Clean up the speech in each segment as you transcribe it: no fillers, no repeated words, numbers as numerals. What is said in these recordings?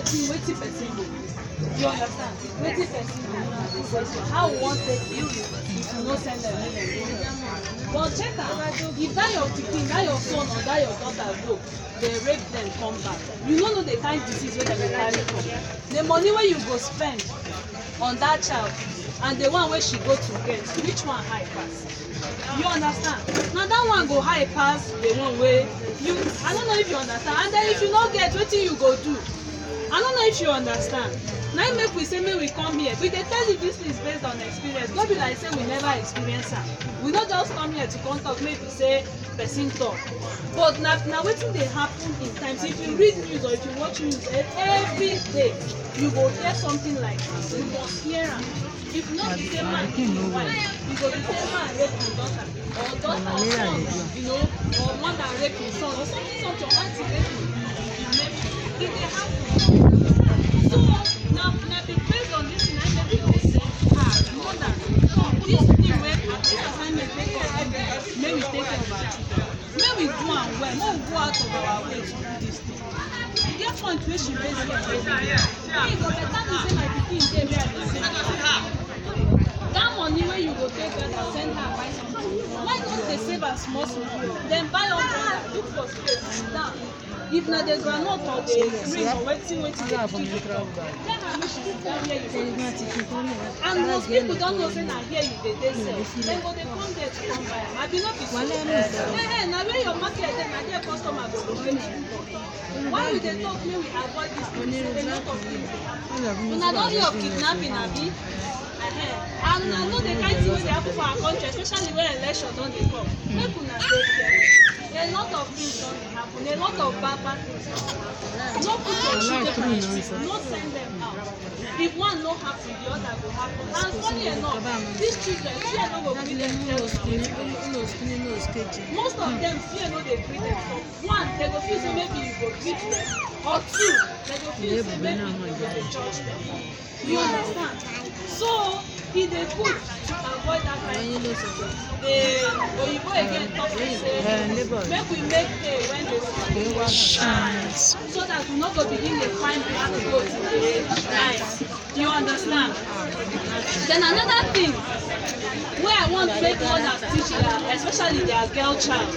waiting person go. You understand? Waiting person go. How we want to deal with if you no send them in. But check out, if that your pikin, that your son or that your daughter go, they rape them come back. You no know the kind disease wey dem dey carry come. The money wey you go spend on that child and the one wey she go to get, which one high pass? You understand? Now that one go high pass the one wey you. I don't know if you understand. And then if you no get, wetin you go do? I don't know if you understand. Now make we say make we come here. We dey tell you this thing is based on experience. No be like say we never experience am. We no just come here to come talk make we say person talk. But na wetin dey happen in times. If you read news or if you watch news every day, you go hear something like this. You must hear am. If not the same man kill his wife, you go the same man rape his daughter or daughter son, you know, or mother rape his son or something your auntie rape his nephew. It dey happen. So now be based on this thing, I make people say, mother, this thing wey this assignment make us do, may we take care of our children. May we do am well, may we go out of our way to do this thing. E get point wey she raise here for me. Hey, go better me say my pikin dey where I dey save. That money wey you go take her and send her buy something, why not dey save her small small? Then buy umbrella, look for space, sit down. If na the groundnut or the green or wetin dey tell her make she sit down here you go. And most people don't know say na here you dey sell. Dem go dey come there to come buy am. Abi no be so? Na where your market dey, na there customer go go pay you. Why we dey talk make we avoid this thing? A lot of things dey happen. Una don hear of kidnapping abi? And una know the kind thing wey dey happen for our country, especially when election don dey come. Make una dey careful. A lot of things don dey happen, a lot of bad things happen. No put your children on the street, no send them out. If one no happen, the other go happen. And funny enough, these children, fear no go gree them tell story. Most of them, fear no dey gree them talk. One, they go feel say maybe you go beat them. Or two, they go feel say maybe you go dey judge them. You understand? So, e dey good to avoid that kind of thing. The Oyibo again talk say make we make hay when the sun so that we no go begin dey find black goat in the night. You understand? Then another thing wey I want make mothers teach their, especially their girl child,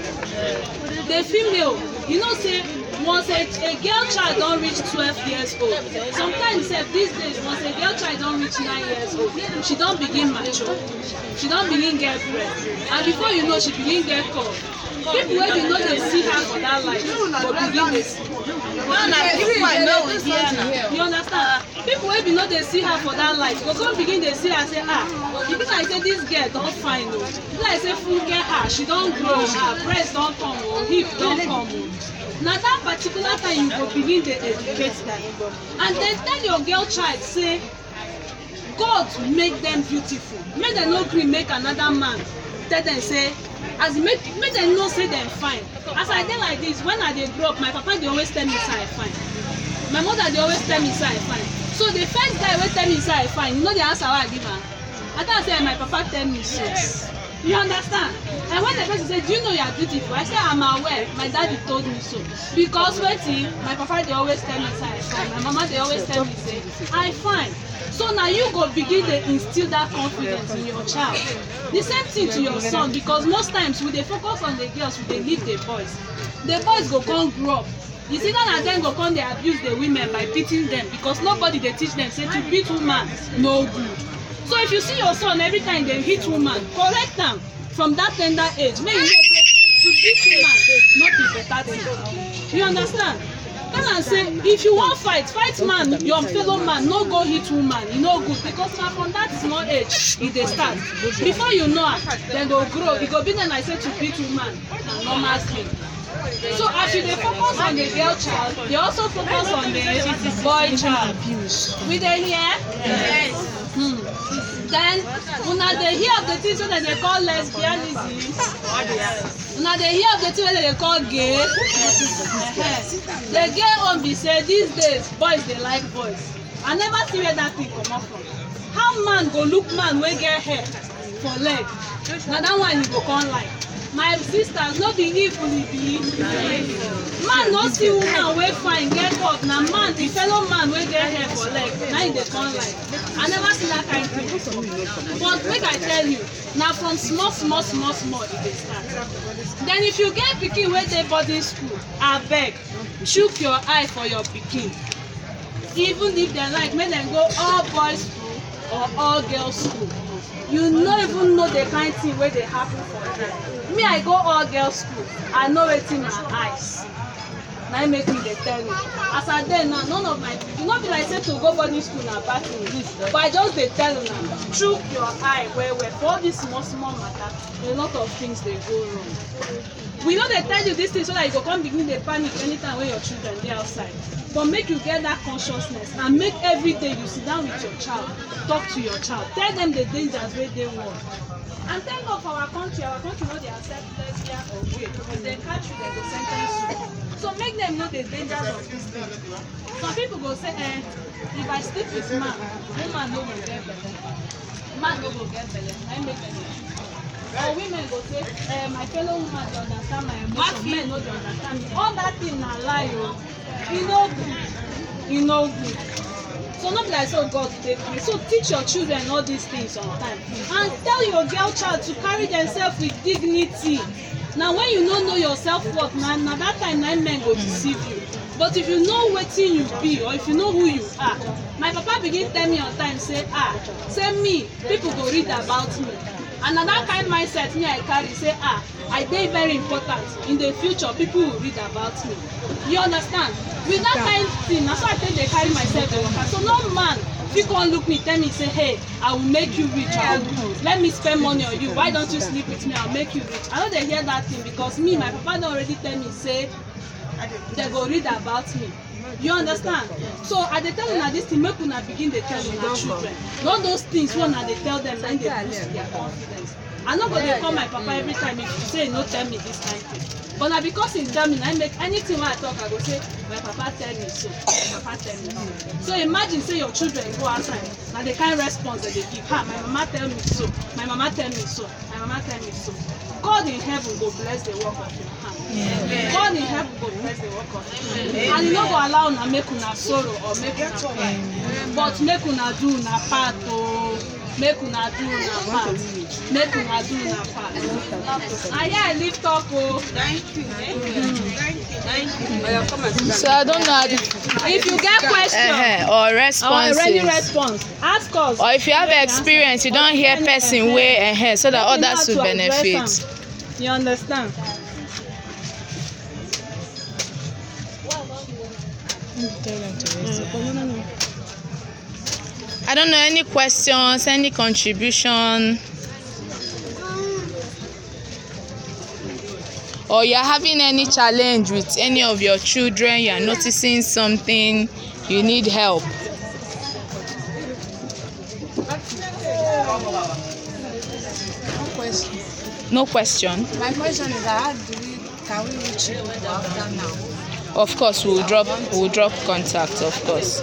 the female, you know say once a girl child don reach 12 years old, sometimes sef these days once a girl child don reach 9 years old, she don begin mature, she don begin get breast, and before you know she begin get cough. People wey bin no dey see her for that life go begin dey see. You understand? People wey bin no dey see her for that life go come begin dey see her say e be like say this girl don fine o, e be like say full get her, she don grow, her breast don come o, hip don come o. Na that particular time you go begin dey educate them and then tell your girl child say God make them beautiful, make them no gree make another man tell them say as make them know say them fine. As I dey like this, when I dey grow up, my papa dey always tell me say I fine, my mother dey always tell me say I fine. So the first guy wey tell me say I fine, you know the answer wey I give am? I tell am say my papa tell me so. You understand? And when the person say, do you know you are beautiful? I say, I'm aware. My daddy told me so. Because waiting, my papa they always tell me say I fine. My mama they always tell me say I fine. So now you go begin to instill that confidence in your child. The same thing to your son, because most times we dey focus on the girls, we dey leave the boys. The boys go come grow up. You see that and then go come they abuse the women by beating them because nobody they teach them say to beat woman no good. So if you see your son every time they hit woman, correct them from that tender age. Make you know say to beat woman not be better thing. You understand? Come and say if you want fight man, your fellow man, no go hit woman, e no good because na from that small age e dey start. Before you know am, dem go grow. E go be then I say to beat woman na normal thing. So as you dey focus on the girl child, they also focus on the boy child. We dey hear? Yes. Then una dey hear of the things wey dem dey call lesbianism. Una dey hear of the things wey dem dey call gay. The gay one be say these days boys dey like boys. I never see where that thing comot from. How man go look man wey get hair for leg? Na that one you go come like. My sisters, no be evil e be. Man no see woman wey fine get up. Na man, the fellow man man wey get hair for leg, na him dey come like. I never see that kind thing. But make I tell you, na from small e dey start. Then if you get pikin wey dey boarding school, abeg chook your eye for your pikin. Even if dem like make dem go all boys school or all girls school, you no even know the kind thing wey dey happen for there. Me, I go all girls school, I know wetin my eyes. Na im make me dey tell you. As I dey now, none of my pikin, no be like say to go boarding school na bad thing, but I just dey tell una, chook your eye well for all this small matter. A lot of things dey go wrong. We no dey tell you this thing so that you go come begin dey panic anytime when your children dey outside. But make you get that consciousness and make every day you sit down with your child, talk to your child, tell them the dangers wey dey world. And thank God for our country no dey accept lesbian or gay. If dem catch you, dem go sen ten ce you. So make them know the dangers of this thing. Some people go say, if I sleep with man, woman no go get belle. Man no go get belle. I make them. Or women go say, my fellow woman dey understand my emotion, men no dey understand me. All that thing na lie o. E no good. So no be like so God take me. So teach your children all these things on time. And tell your girl child to carry themselves with dignity. Now when you no know your self-worth, na that time na men go deceive you. But if you know wetin you be, or if you know who you are, my papa begin tell me on time, say me, people go read about me. And na that kind mindset me I carry, say I dey very important. In the future, people will read about me. You understand? With that kind of thing, that's why I think they carry myself dey waka. So no man fit come look me, tell me, say, hey, I will make you rich. Let me spend money on you. Why don't you sleep with me? I'll make you rich. I know they hear that thing because me, my papa don already tell me, say, they go read about me. You understand? So I dey tell una this thing, make una begin dey tell una children. Not those things when I dey tell them, then they boost their confidence. I no go dey call my papa every time if you say no tell me this kind thing. But na because he tell me, I make anything when I talk, I go say, my papa tell me so. My papa tell me so. So imagine say your children go outside, na the kind response that they give. My mama tell me so. My mama tell me so. My mama tell me so. God in heaven go bless the work of your hand. Yeah. God in heaven go bless the work of your hand. And he no go allow una make una sorrow or make una cry. But make una do una part o. Make una do una part. Make una do una part. And yeah, I live talk o. Thank you. Thank you. So I don't know. If you get questions or responses, or any response, ask us. Or if you have experience, you don't hear person way so that others will benefit. You understand? I don't know, any questions, any contribution, or you're having any challenge with any of your children, you're noticing something, you need help. No question. My question is, can we reach you after now? Of course, we'll drop contact, of course.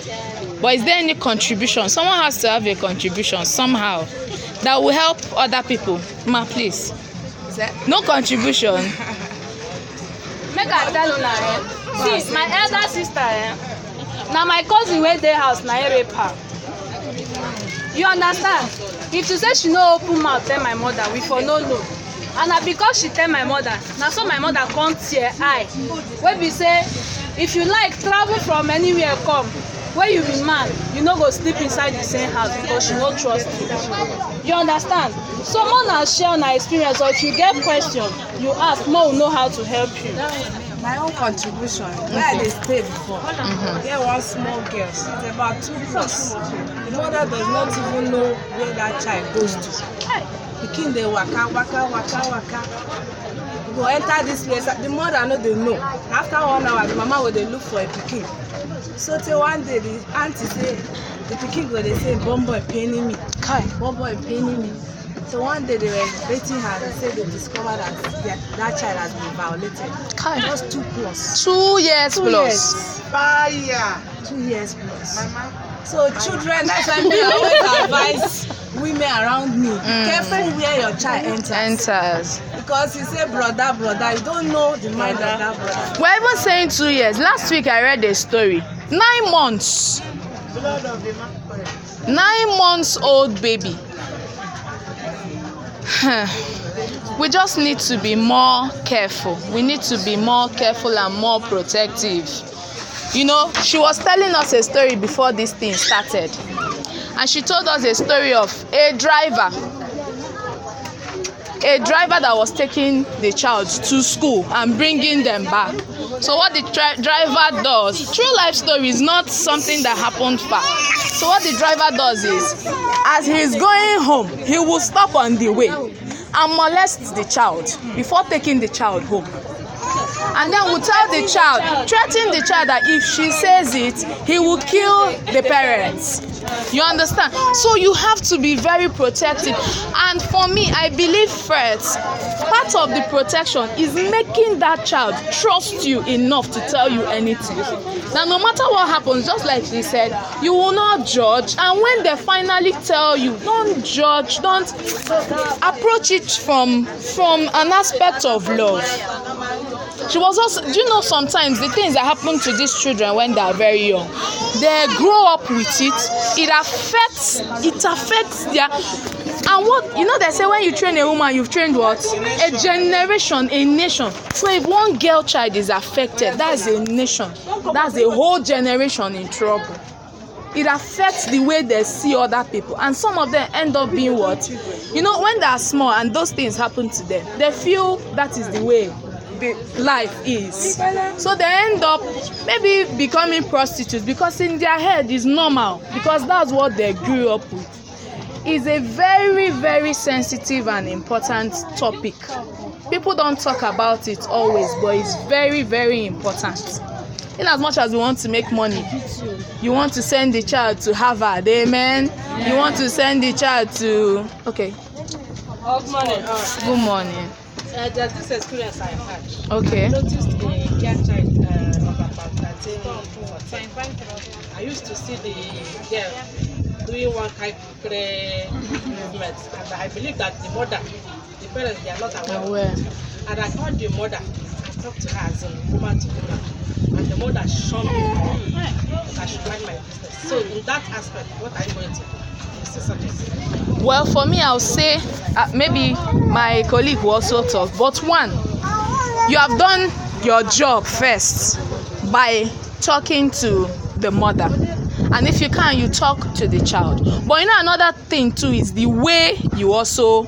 But is there any contribution? Someone has to have a contribution somehow that will help other people. Ma, please. No contribution. Make I tell una, see, my elder sister, now my cousin wey dey house na rape her. You understand? If you say she no open mouth tell my mother, we for no know. And na because she tell my mother, na so my mother come tear eye. Wey be say, if you like travel from anywhere come, when you be man, you no go sleep inside the same house because she no trust you. You understand? So more na share una experience, or if you get question, you ask, more will know how to help you. My own contribution, where I dey stay before, there one small girl, she's about 2 plus. The mother does not even know where that child goes to. Pikin dey waka. You go enter this place, the mother no dey know. After 1 hour, the mama go dey look for a pikin. So till one day, the auntie say, the pikin go dey say, "Bomboy paining me." Bomboy paining me. So one day they were dating her, they said they discovered that child has been violated. Just 2 plus. 2 years plus. 2 years plus. So children, that's why me always advise women around me, careful where your child enters. Because you say brother, you don't know the mind of that brother. We're even saying 2 years. Last week I read a story. 9 months. 9 months old baby. We just need to be more careful. We need to be more careful and more protective. You know, she was telling us a story before this thing started. And she told us a story of a driver that was taking the child to school and bringing them back. So what the driver does, true life story is not something that happened far. So what the driver does is, as he's going home, he will stop on the way and molest the child before taking the child home. And then will tell the child, threaten the child that if she says it, he will kill the parents. You understand? So you have to be very protective. And for me, I believe first, part of the protection is making that child trust you enough to tell you anything. Now, no matter what happens, just like she said, you will not judge. And when they finally tell you, don't judge, don't approach it from an aspect of love. She was also, do you know, sometimes the things that happen to these children when they are very young, they grow up with it. It affects their, and what, you know, they say when you train a woman, you've trained what? A generation, a nation. So if one girl child is affected, that's a nation. That's a whole generation in trouble. It affects the way they see other people, and some of them end up being what? You know, when they are small and those things happen to them, they feel that is the way life is. So they end up maybe becoming prostitutes because in their head is normal, because that's what they grew up with. It's a very, very sensitive and important topic. People don't talk about it always, but it's very, very important. In as much as we want to make money, you want to send the child to Harvard, amen. You want to send the child to, okay. Good morning. Good morning. There's this experience I had. Okay. I noticed a young child of about 13 or 14. I used to see the girl doing one kind of movement, and I believe that the mother, the parents, they are not aware. And I called the mother and talked to her as a woman to woman, and the mother shunned me that I should mind my business. So in that aspect, what are you going to do? Well, for me, I'll say maybe my colleague will also talk. But one, you have done your job first by talking to the mother. And if you can, you talk to the child. But you know, another thing too is the way you also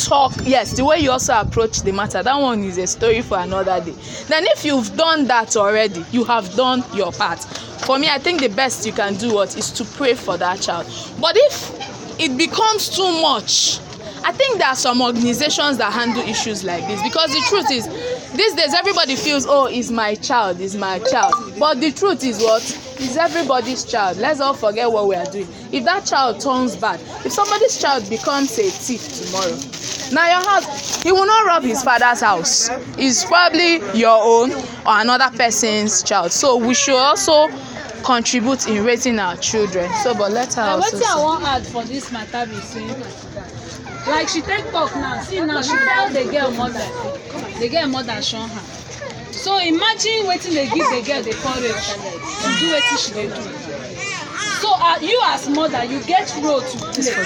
talk. Yes, the way you also approach the matter. That one is a story for another day. Then if you've done that already, you have done your part. For me, I think the best you can do is to pray for that child. But if it becomes too much, I think there are some organizations that handle issues like this, because the truth is, these days everybody feels, oh, it's my child, it's my child. But the truth is what? It's everybody's child. Let's all forget what we are doing. If that child turns bad, if somebody's child becomes a thief tomorrow, now your house, he will not rob his father's house. It's probably your own or another person's child. So we should also contribute in raising our children. So, but let her also. What I want to add for this matter be saying, like she take talk now. See now, she tell the girl mother shun her. So imagine waiting they give the girl the courage to do what she dey do. So you as mother, you get role to play.